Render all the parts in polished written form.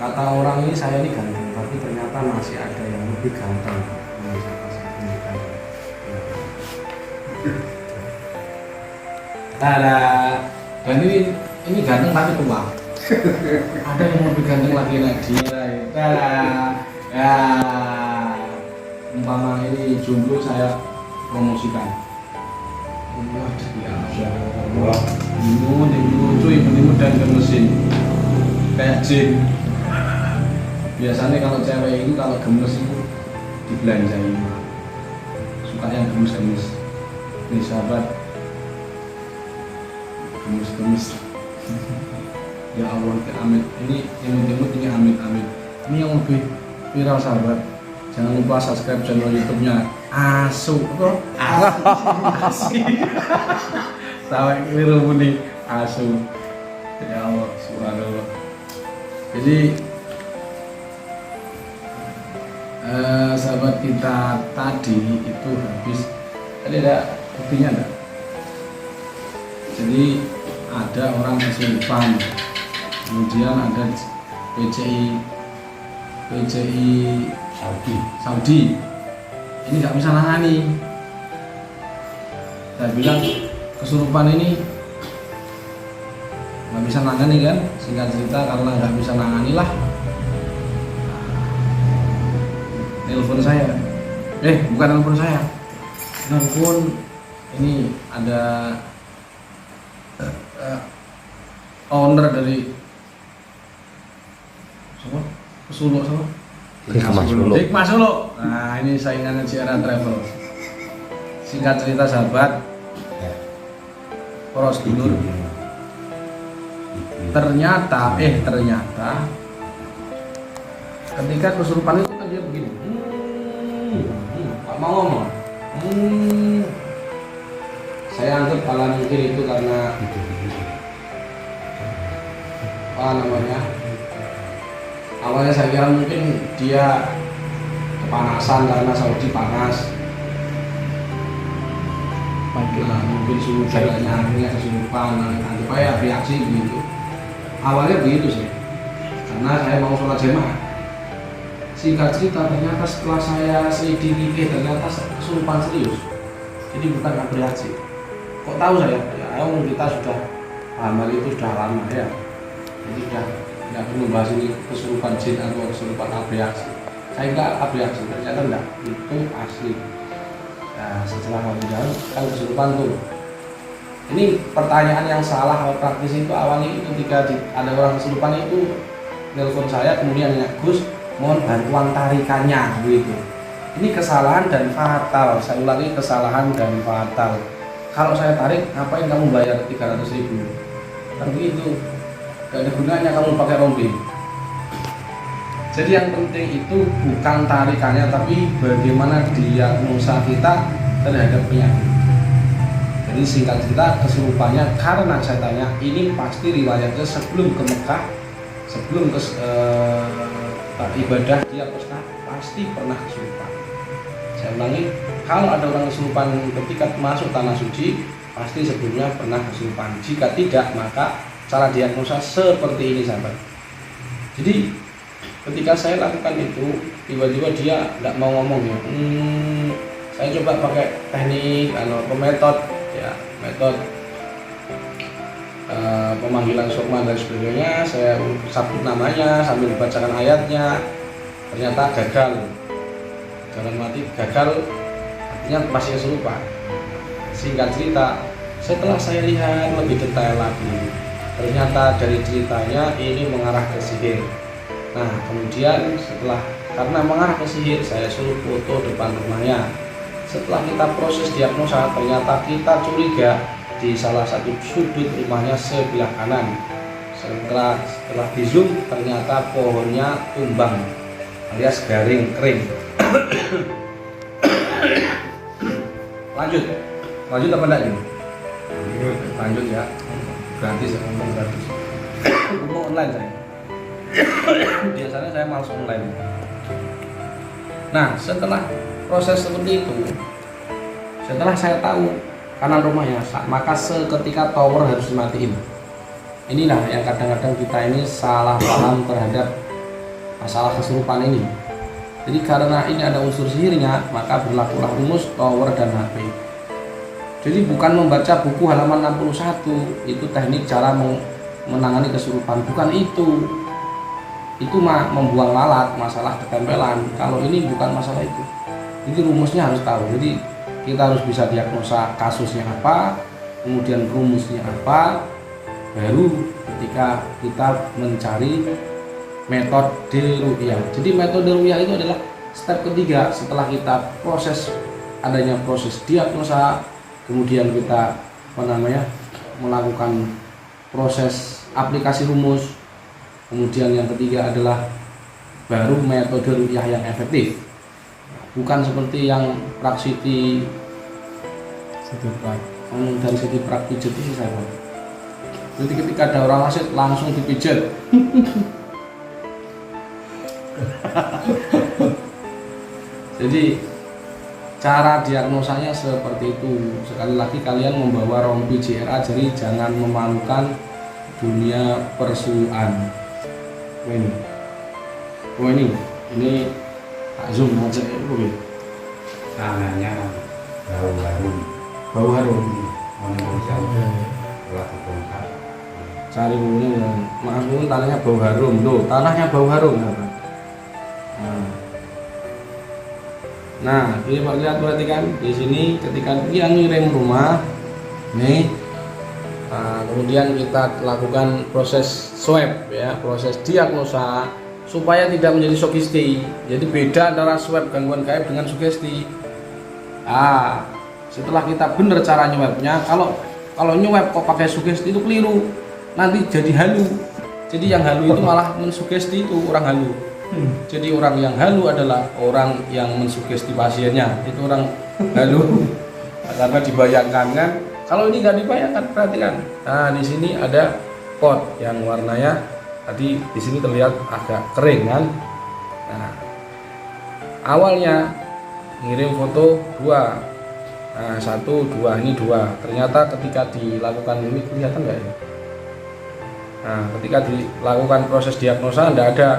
kata orang ini saya ini ganteng, tapi ternyata masih ada yang lebih ganteng. Tada. Dan ini ganteng tapi tua. Ada yang lebih ganteng lagi dia. Tada. Ya. Umpama ini jomblo saya promosikan. Wah, ini cuy, ini dan ke mesin kayak jin. Biasanya kalau cewek itu kalau gemes itu dibelanjain, suka yang gemes-gemes. Nih sahabat, gemes-gemes. Ya Allah, amit. Ini imut-imut, ini amit-amit. Ini yang lebih viral sahabat. Jangan lupa subscribe channel YouTube-nya Asu. Apa? Asu. Sampai keliru bunyi Asu. Ya Allah, subhanallah. Jadi sahabat kita tadi itu habis. Tadi ada buktinya enggak? Jadi ada orang kesurupan, kemudian ada PCI Saudi ini nggak bisa nangani. Saya bilang kesurupan ini nggak bisa nangani kan, singkat cerita karena nggak bisa nangani lah, telepon saya, bukan telepon saya, telepon ini ada owner dari Solo sama Hikmah Solo. Nah ini saingannya Ciara Travel. Singkat cerita sahabat, poros dulur. Ternyata ketika kesurupan itu kan dia begini. Pak mau ngomong. Saya anggap kalau mungkin itu karena apa namanya? Awalnya saya kira mungkin dia kepanasan karena Saudi panas. Nah, mungkin suhu jalannya akhirnya kesurupan, nanti kayak reaksi begitu. Awalnya begitu sih, karena saya mau sholat jemaah. Singkat cerita ternyata setelah saya selidiki ternyata kesurupan serius. Jadi bukan reaksi. Kok tahu saya? Ya, kita sudah amal itu sudah lama ya. Jadi sudah nggak perlu bahas ini kesurupan jin atau kesurupan abreaksi. Saya nggak abreaksi, ternyata enggak, itu asli. Nah, setelah lebih jauh kan kesurupan tuh. Ini pertanyaan yang salah atau praktis itu awalnya ketika ada orang kesurupan itu nelpon saya kemudian nanya, Gus, mohon bantuan tarikannya begitu. Ini kesalahan dan fatal. Saya ulangi, kesalahan dan fatal. Kalau saya tarik, ngapain kamu bayar 300.000? Kan begitu. Gak ada gunanya kamu pakai rompi. Jadi yang penting itu bukan tarikannya, tapi bagaimana diagnosa kita terhadap penyakit. Jadi singkat cerita kesurupannya karena saya tanya, ini pasti riwayatnya sebelum ke Mekah, sebelum ke ibadah dia pasti pernah kesurupan. Saya ulangi, kalau ada orang kesurupan ketika masuk tanah suci, pasti sebelumnya pernah kesurupan. Jika tidak, maka cara diagnosa seperti ini sahabat. Jadi ketika saya lakukan itu, tiba-tiba dia tidak mau ngomong ya. Saya coba pakai teknik atau metode pemanggilan sukma dan sebagainya. Saya sabut namanya sambil dibacakan ayatnya. Ternyata gagal. Jalan mati gagal, artinya masih kesurupan. Singkat cerita, setelah saya lihat lebih detail lagi, ternyata dari ceritanya ini mengarah ke sihir. Nah kemudian setelah karena mengarah ke sihir, saya suruh foto depan rumahnya. Setelah kita proses diagnosa, ternyata kita curiga di salah satu sudut rumahnya sebelah kanan. Setelah di zoom, ternyata pohonnya tumbang alias garing, kering. Lanjut apa enggak ini? Lanjut ya, gratis ya, ngomong gratis. Ngomong online saya. Biasanya saya malas online. Nah setelah proses seperti itu, setelah saya tahu kanan rumahnya, maka seketika tower harus dimatiin. Inilah yang kadang-kadang kita ini salah paham terhadap masalah kesurupan ini. Jadi karena ini ada unsur sihirnya, maka berlakulah rumus tower dan HP. Jadi bukan membaca buku halaman 61 itu teknik cara menangani kesurupan, bukan itu. Itu mah membuang lalat, masalah ketempelan. Kalau ini bukan masalah itu. Jadi rumusnya harus tahu. Jadi kita harus bisa diagnosa kasusnya apa, kemudian rumusnya apa, baru ketika kita mencari metode ruqyah. Jadi metode ruqyah itu adalah step ketiga setelah kita adanya proses diagnosa, kemudian kita melakukan proses aplikasi rumus, kemudian yang ketiga adalah baru metode ruqyah yang efektif. Bukan seperti yang Praksiti dari Siti Prak pijet ini saya. Jadi ketika ada orang wasit langsung dipijat. Jadi cara diagnosanya seperti itu. Sekali lagi kalian membawa rompi JRA, jadi jangan memalukan dunia persuan. Ini tak zoom aja itu. Tangannya bau harum Cari ini Mas Mun tanahnya bau harum. Loh, tanahnya bau harum. Nah, ini Pak lihat, perhatikan di sini ketika dia ngirim rumah nih, kemudian kita lakukan proses swab ya, proses diagnosa supaya tidak menjadi sugesti. Jadi beda antara swab gangguan gaib dengan sugesti. Setelah kita benar cara nyuapnya, kalau nyuap kok pakai sugesti itu keliru, nanti jadi halu. Jadi yang halu itu malah mensugesti, itu orang halu. Jadi orang yang halu adalah orang yang mensugesti pasiennya, itu orang halu. Karena dibayangkan kan, kalau ini nggak dibayangkan, perhatikan. Nah, di sini ada pot yang warnanya tadi di sini terlihat agak kering kan. Nah, awalnya ngirim foto 2. Nah, 1, 2, ini 2. Ternyata ketika dilakukan ini kelihatan nggak ya? Nah, ketika dilakukan proses diagnosa tidak ada.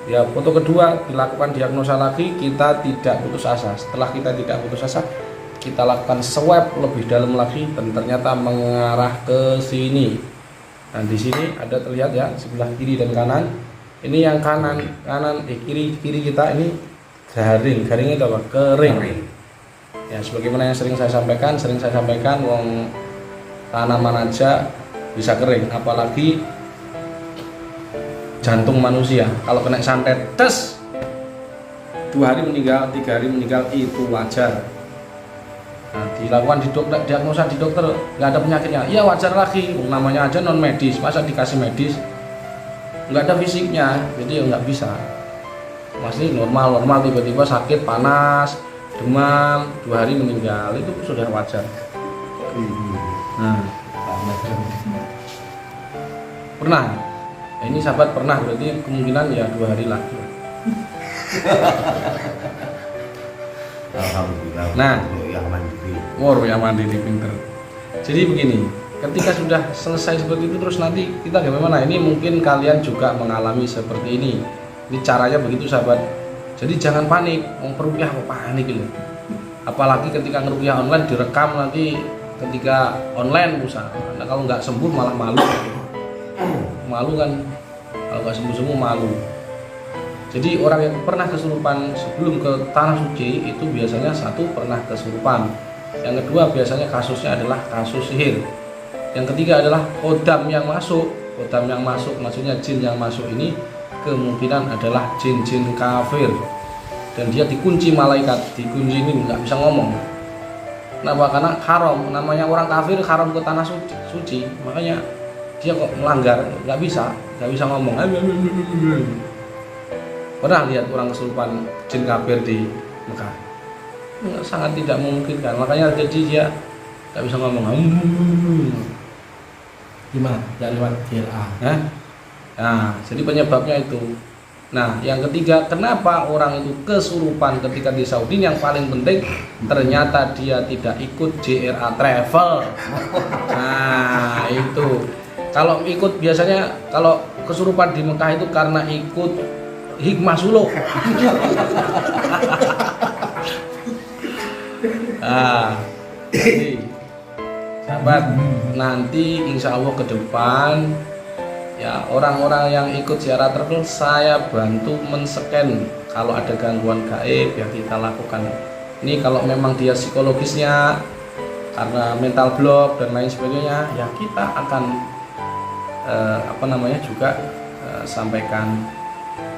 Ya, foto kedua dilakukan diagnosa lagi, kita tidak putus asa. Setelah kita tidak putus asa, kita lakukan swab lebih dalam lagi dan ternyata mengarah ke sini. Nah, di sini ada terlihat ya, sebelah kiri dan kanan. Ini yang kanan, kiri kita ini garingnya itu apa? Kering. Ya, sebagaimana yang sering saya sampaikan, wong tanaman aja bisa kering, apalagi jantung manusia. Kalau kena santet tes 2 hari meninggal, 3 hari meninggal, itu wajar. Nah, dilakukan diagnosa di dokter nggak ada penyakitnya, iya wajar lagi, namanya aja non medis, masa dikasih medis nggak ada fisiknya, jadi ya nggak bisa. Masih normal tiba-tiba sakit, panas, demam, 2 hari meninggal, itu sudah wajar. Pernah. Nah, ini sahabat pernah, berarti kemungkinan ya 2 hari lagi. Alhamdulillah. Nah, yang mandiri pinter. Jadi begini, ketika sudah selesai seperti itu, terus nanti kita bagaimana? Ini mungkin kalian juga mengalami seperti ini. Ini caranya begitu sahabat. Jadi jangan panik, peruqyah kok panik gitu. Apalagi ketika ngeruqyah online direkam, nanti ketika online bisa. Nah, kalau nggak sembuh malah malu. Malu kan, kalau nggak sembuh malu. Jadi orang yang pernah kesurupan sebelum ke tanah suci itu biasanya 1 pernah kesurupan, yang kedua biasanya kasusnya adalah kasus sihir, yang ketiga adalah kodam yang masuk. Kodam yang masuk maksudnya jin yang masuk ini kemungkinan adalah jin-jin kafir dan dia dikunci malaikat, dikunci ini nggak bisa ngomong. Kenapa? Karena haram, namanya orang kafir haram ke tanah suci, makanya dia kok melanggar, nggak bisa ngomong. Pernah lihat orang kesurupan jin kafir di Mekah? Sangat tidak memungkinkan, makanya jadi dia nggak bisa ngomong. Gimana? Nggak lewat JRA. Nah, jadi penyebabnya itu. Nah, yang ketiga, kenapa orang itu kesurupan ketika di Saudi? Yang paling penting, ternyata dia tidak ikut JRA travel. Nah, itu. Kalau ikut biasanya kalau kesurupan di Mekah itu karena ikut hikmah suluk. Jadi sahabat, nanti insya Allah ke depan ya orang-orang yang ikut ziarah travel saya bantu men-scan kalau ada gangguan gaib yang kita lakukan. Ini kalau memang dia psikologisnya karena mental block dan lain sebagainya, ya kita akan juga sampaikan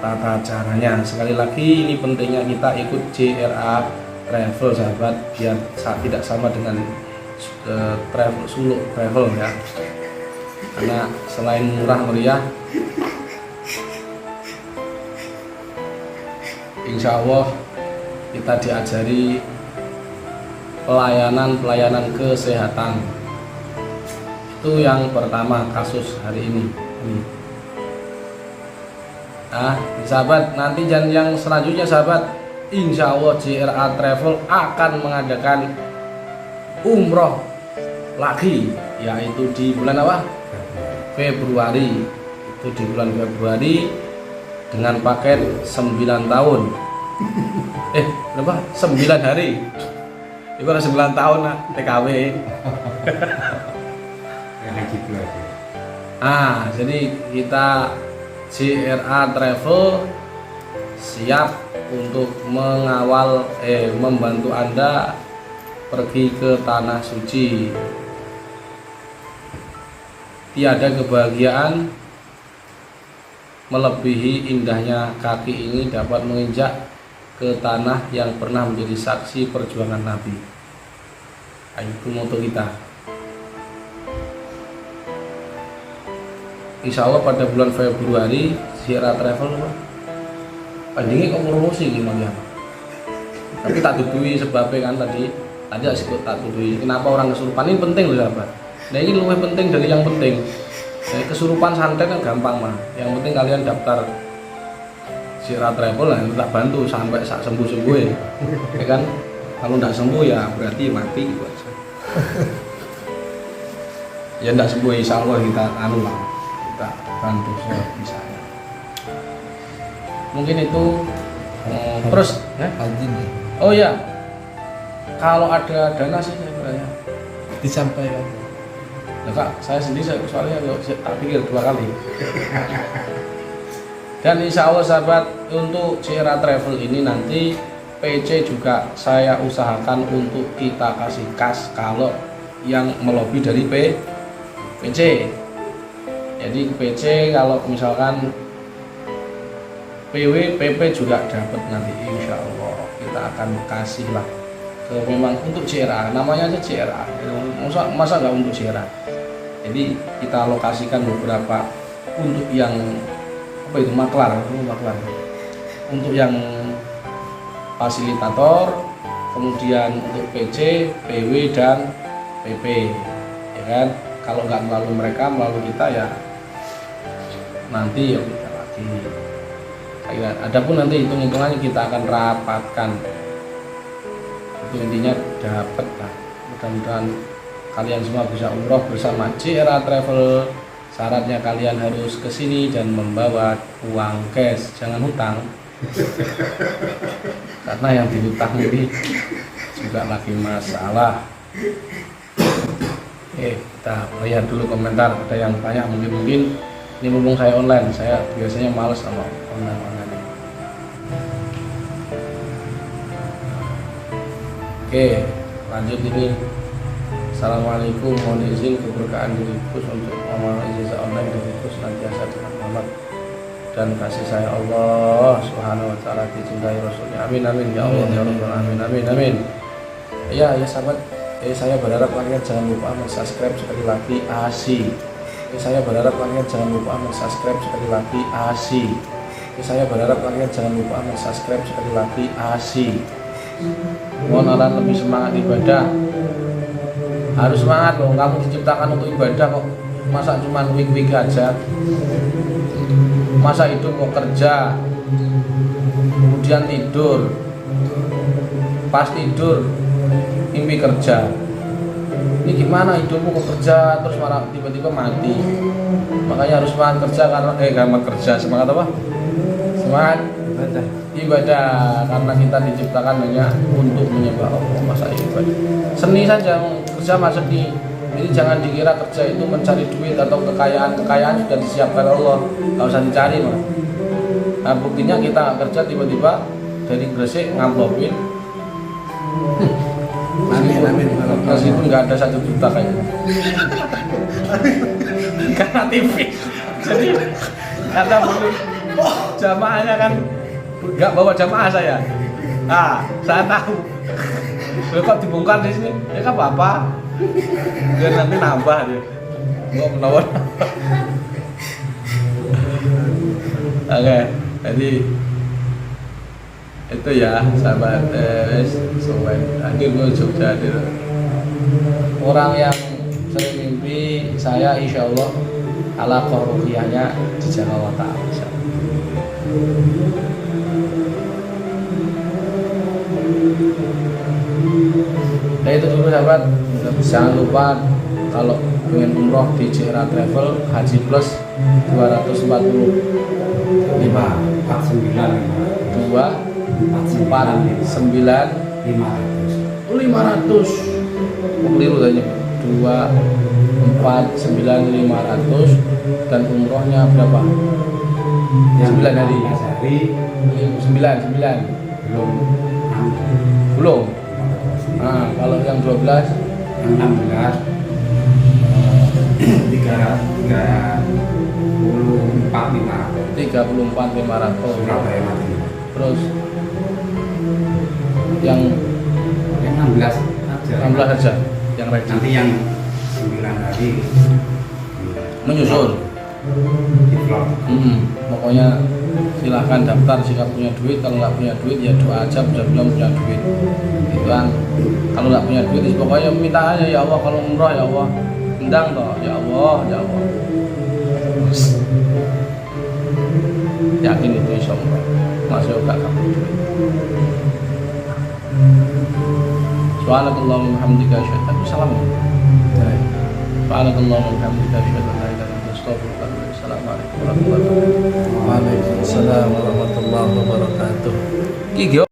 tata caranya. Sekali lagi ini pentingnya kita ikut JRA Travel sahabat, biar tidak sama dengan travel suluk travel ya. Karena selain murah meriah, insya Allah kita diajari pelayanan kesehatan. Itu yang pertama kasus hari ini. Nah sahabat, nanti yang selanjutnya sahabat, insya Allah JRA Travel akan mengadakan umroh lagi, yaitu di bulan apa? Februari. Itu di bulan Februari dengan paket 9 tahun. Berapa? 9 hari. Itu kan 9 tahun lah TKW. Gitu aja. Jadi kita JRA Travel siap untuk membantu Anda pergi ke tanah suci. Tiada kebahagiaan melebihi indahnya kaki ini dapat menginjak ke tanah yang pernah menjadi saksi perjuangan Nabi. Itu moto kita. Insya Allah pada bulan Februari JRA Travel pandingnya kok promosi gimana ya? Tapi tak tudui sebabnya kan tadi tak tudui. Kenapa orang kesurupan ini penting loh sahabat. Nah ini lebih penting dari yang penting. Nah, kesurupan santet kan gampang mah. Yang penting kalian daftar JRA Travel lah, tak bantu sampai sembuh ya kan. Kalau tidak sembuh ya berarti mati gitu aja. Ya tidak sembuh insya Allah kita kita bantu sebisanya. Mungkin itu terus oh ya, kalau ada dana sih saya disampaikan. Nah, Kak, saya sendiri soalnya tak pikir 2 kali. Dan insya Allah sahabat, untuk JRA Travel ini nanti PC juga saya usahakan untuk kita kasih kas kalau yang melobi dari PC. Jadi PC kalau misalkan PW, PP juga dapat nanti insya Allah kita akan kasih lah ke memang untuk JRA, namanya aja JRA, masa nggak untuk JRA. Jadi kita alokasikan beberapa untuk yang maklar, untuk yang fasilitator, kemudian untuk PC, PW dan PP, ya kan. Kalau nggak melalui mereka, melalui kita ya nanti ya kita lagi. Adapun nanti hitung-hitungannya kita akan rapatkan. Itu intinya dapat lah. Mudah-mudahan kalian semua bisa umroh bersama JRA Travel. Syaratnya kalian harus kesini dan membawa uang cash, jangan hutang. Karena yang dihutang ini juga lagi masalah. Kita lihat dulu komentar. Ada yang tanya mungkin ini mumpung saya online, saya biasanya males sama online. Oke, lanjut ini. Assalamualaikum, mohon izin keberkahan diri Gus untuk memohon ijazah online dari Gus senantiasa dengan rahmat dan kasih sayang Allah Subhanahu wa taala dicintai Rasulnya. Amin amin ya Allah ya Rabbal alamin. Amin. Ya sahabat, saya berharap kalian jangan lupa subscribe sekali lagi ASI. Saya berharap kalian jangan lupa subscribe sekali lagi ASI. Saya berharap kalian jangan lupa subscribe sekali lagi ASI. Mohon Allah lebih semangat ibadah. Harus semangat loh, kamu diciptakan untuk ibadah kok. Masa cuma wik-wik aja. Masa hidup mau kerja, kemudian tidur, pas tidur mimpi kerja. Ini gimana hidupmu kok kerja terus malah tiba-tiba mati. Makanya harus semangat kerja karena semangat kerja, semangat apa? Cuman Ibadah. ibadah karena kita diciptakan hanya untuk menyembah Allah, masa ibadah. Seni saja, kerja mah seni. Jadi jangan dikira kerja itu mencari duit atau kekayaan sudah disiapkan Allah, nggak usah dicari mah. Nah buktinya kita kerja tiba-tiba dari Gresik ngamplopin. Amin. Terus itu nggak ada 1 juta kayaknya. Karena TV. Jadi karena belum jamaahnya kan nggak bawa jamaah saya. Nah, saya tahu. Loh, kok dibongkar di sini? Ya kan apa-apa. Biar nanti nambah dia. Mau menawar. Oke, jadi itu ya sahabat hadir gue Jogja hadir. Orang yang sering mimpi saya insya Allah ala ruhiyahnya dijaga Allah Ta'ala. Nah itu dulu sahabat, jangan lupa kalau ingin umroh di JRA Travel Haji Plus 249 keliru tadi 249.500 dan umrohnya berapa? 9 hari. 9 belum. Nah, kalau yang 12 Yang 16 34.500 Surabaya mati. terus yang 16 aja. 16 aja yang ready. Nanti yang 9 hari Menyusul. di vlog. Pokoknya silahkan daftar jika punya duit. Kalau nggak punya duit ya doa aja, belum punya duit gitu kan. Kalau nggak punya duit pokoknya minta aja, ya Allah kalau umroh ya Allah undang toh, ya Allah yakin itu insya Allah masih gak kamu duit. Subhanakallahumma hamdika asyhadu an la ilaha illa anta Subhanakallahumma hamdika asyhadu an la ilaha illa anta astaghfiruka wa atubu ilaik. Assalamualaikum warahmatullahi wabarakatuh. Waalaikumsalam warahmatullahi wabarakatuh.